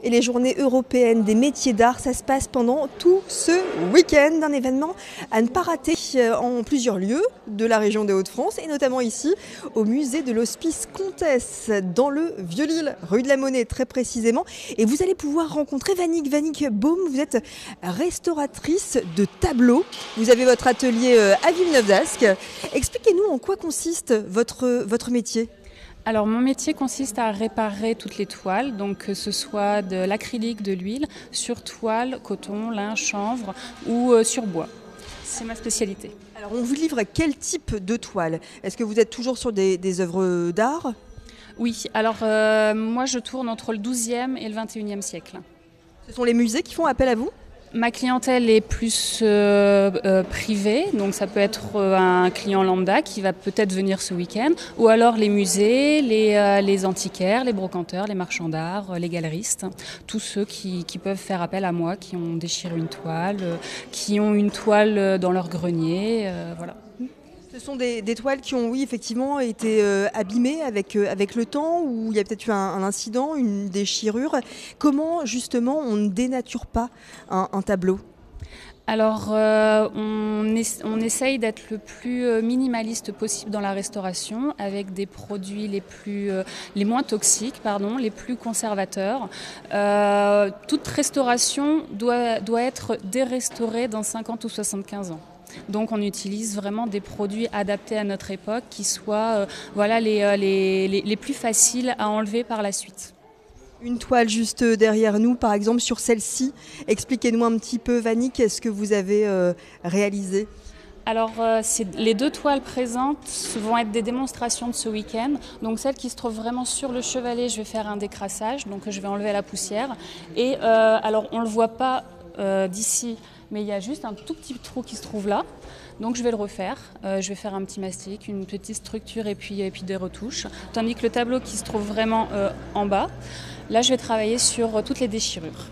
Et les journées européennes des métiers d'art, ça se passe pendant tout ce week-end, un événement à ne pas rater en plusieurs lieux de la région des Hauts-de-France et notamment ici au musée de l'Hospice Comtesse dans le Vieux-Lille, rue de la Monnaie très précisément. Et vous allez pouvoir rencontrer Vannick Baum, vous êtes restauratrice de tableaux. Vous avez votre atelier à Villeneuve-d'Ascq. Expliquez-nous en quoi consiste votre métier. Alors mon métier consiste à réparer toutes les toiles, donc que ce soit de l'acrylique, de l'huile, sur toile, coton, lin, chanvre ou sur bois. C'est ma spécialité. Alors on vous livre quel type de toile? Est-ce que vous êtes toujours sur des œuvres d'art? Oui, alors moi je tourne entre le XIIe et le XXIe siècle. Ce sont les musées qui font appel à vous? Ma clientèle est plus privée, donc ça peut être un client lambda qui va peut-être venir ce week-end, ou alors les musées, les antiquaires, les brocanteurs, les marchands d'art, les galeristes, tous ceux qui peuvent faire appel à moi, qui ont déchiré une toile, qui ont une toile dans leur grenier, voilà. Ce sont des toiles qui ont, oui, effectivement, été abîmées avec le temps, ou il y a peut-être eu un incident, une déchirure. Comment, justement, on ne dénature pas un tableau? Alors, on essaye d'être le plus minimaliste possible dans la restauration, avec des produits les moins toxiques, les plus conservateurs. Toute restauration doit être dérestaurée dans 50 ou 75 ans. Donc on utilise vraiment des produits adaptés à notre époque qui soient les plus faciles à enlever par la suite. Une toile juste derrière nous, par exemple sur celle-ci. Expliquez-nous un petit peu, Vannick, ce que vous avez réalisé. Alors, les deux toiles présentes vont être des démonstrations de ce week-end. Donc, celle qui se trouve vraiment sur le chevalet, je vais faire un décrassage, donc je vais enlever la poussière. Et alors, on ne le voit pas d'ici, mais il y a juste un tout petit trou qui se trouve là. Donc je vais le refaire, je vais faire un petit mastic, une petite structure et puis des retouches. Tandis que le tableau qui se trouve vraiment en bas, là je vais travailler sur toutes les déchirures.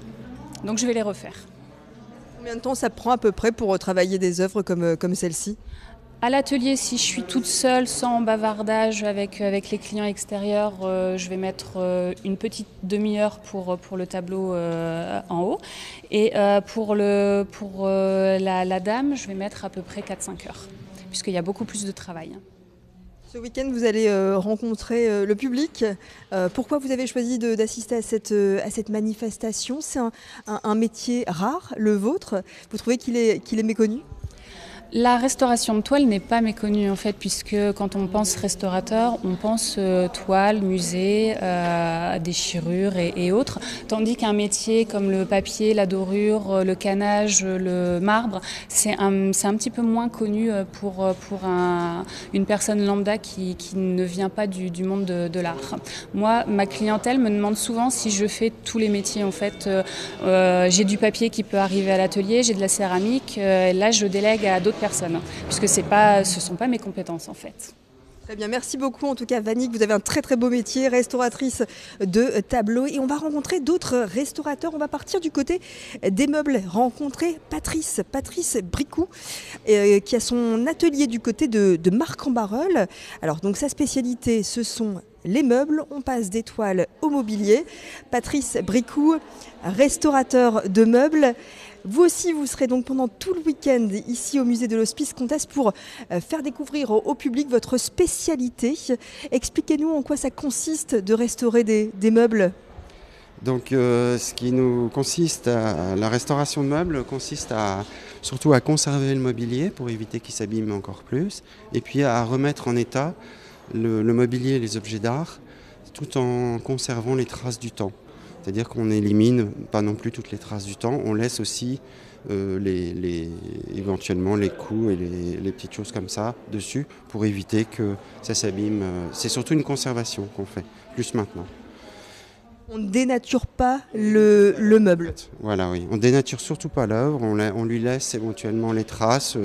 Donc je vais les refaire. Combien de temps ça prend à peu près pour travailler des œuvres comme celle-ci? À l'atelier, si je suis toute seule, sans bavardage avec les clients extérieurs, je vais mettre une petite demi-heure pour le tableau en haut. Et pour la dame, je vais mettre à peu près 4-5 heures, puisqu'il y a beaucoup plus de travail. Ce week-end, vous allez rencontrer le public. Pourquoi vous avez choisi d'assister à cette manifestation? C'est un métier rare, le vôtre. Vous trouvez qu'il est méconnu? La restauration de toile n'est pas méconnue en fait, puisque quand on pense restaurateur, on pense toile, musée, déchirure et autres. Tandis qu'un métier comme le papier, la dorure, le canage, le marbre, c'est un petit peu moins connu pour une personne lambda qui ne vient pas du monde de l'art. Moi, ma clientèle me demande souvent si je fais tous les métiers en fait. J'ai du papier qui peut arriver à l'atelier, j'ai de la céramique, là je délègue à d'autres personnes, puisque ce ne sont pas mes compétences en fait. Très bien, merci beaucoup en tout cas Vannick, vous avez un très beau métier, restauratrice de tableaux, et on va rencontrer d'autres restaurateurs. On va partir du côté des meubles, rencontrer Patrice Bricou, qui a son atelier du côté de Marc-en-Barœul. Alors donc sa spécialité, ce sont les meubles, on passe des toiles au mobilier. Patrice Bricou, restaurateur de meubles. Vous aussi, vous serez donc pendant tout le week-end ici au musée de l'Hospice Comtesse pour faire découvrir au public votre spécialité. Expliquez-nous en quoi ça consiste de restaurer des meubles. Donc ce qui nous consiste la restauration de meubles consiste surtout à conserver le mobilier pour éviter qu'il s'abîme encore plus, et puis à remettre en état le mobilier et les objets d'art tout en conservant les traces du temps. C'est-à-dire qu'on n'élimine pas non plus toutes les traces du temps, on laisse aussi éventuellement les coups et les petites choses comme ça dessus pour éviter que ça s'abîme. C'est surtout une conservation qu'on fait, plus maintenant. On ne dénature pas le meuble. Voilà, oui. On ne dénature surtout pas l'œuvre, on lui laisse éventuellement les traces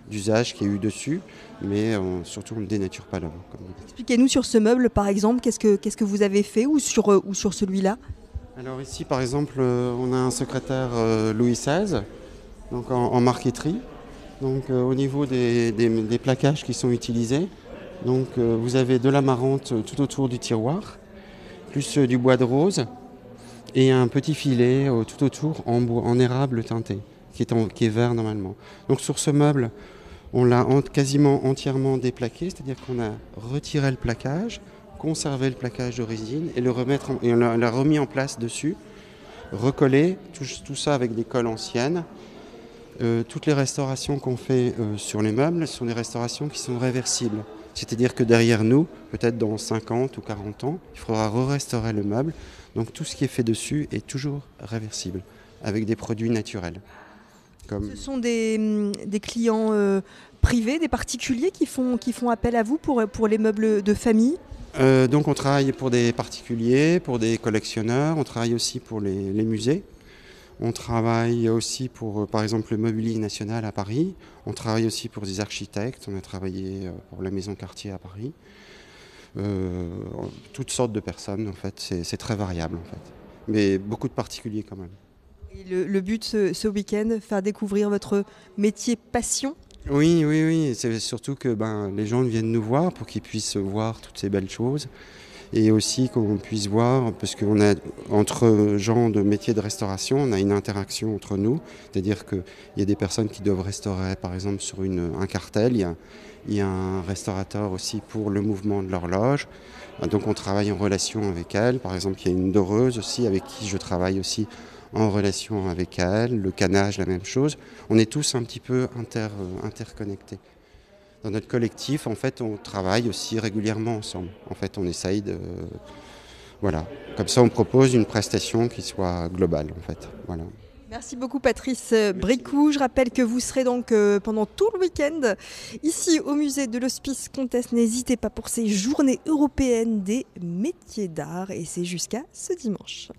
d'usage qu'il y a eu dessus, mais surtout on ne dénature pas l'œuvre. Expliquez-nous sur ce meuble par exemple, qu'est-ce que vous avez fait ou sur celui-là? Alors ici par exemple on a un secrétaire Louis XVI, donc en marqueterie. Donc au niveau des plaquages qui sont utilisés, donc vous avez de l'amarante tout autour du tiroir, plus du bois de rose, et un petit filet tout autour en érable teinté, qui est vert normalement. Donc sur ce meuble, on l'a quasiment entièrement déplaqué, c'est-à-dire qu'on a retiré le plaquage, conservé le plaquage d'origine et on l'a remis en place dessus, recollé, tout ça avec des colles anciennes. Toutes les restaurations qu'on fait sur les meubles sont des restaurations qui sont réversibles. C'est-à-dire que derrière nous, peut-être dans 50 ou 40 ans, il faudra re-restaurer le meuble. Donc tout ce qui est fait dessus est toujours réversible, avec des produits naturels. Ce sont des clients privés, des particuliers qui font appel à vous pour les meubles de famille? Donc on travaille pour des particuliers, pour des collectionneurs, on travaille aussi pour les musées. On travaille aussi pour, par exemple, le Mobilier National à Paris. On travaille aussi pour des architectes. On a travaillé pour la Maison Cartier à Paris. Toutes sortes de personnes, en fait. C'est très variable, en fait. Mais beaucoup de particuliers, quand même. Et le but ce week-end, faire découvrir votre métier passion? Oui. C'est surtout que les gens viennent nous voir pour qu'ils puissent voir toutes ces belles choses. Et aussi qu'on puisse voir, parce qu'on a entre gens de métiers de restauration, on a une interaction entre nous, c'est-à-dire qu'il y a des personnes qui doivent restaurer par exemple sur un cartel, il y a un restaurateur aussi pour le mouvement de l'horloge, donc on travaille en relation avec elle, par exemple il y a une doreuse aussi avec qui je travaille aussi en relation avec elle, le canage la même chose, on est tous un petit peu interconnectés. Dans notre collectif, en fait, on travaille aussi régulièrement ensemble. En fait, on essaye de... Voilà. Comme ça, on propose une prestation qui soit globale, en fait. Voilà. Merci beaucoup Patrice Bricou. Je rappelle que vous serez donc pendant tout le week-end ici au musée de l'Hospice Comtesse. N'hésitez pas pour ces journées européennes des métiers d'art et c'est jusqu'à ce dimanche.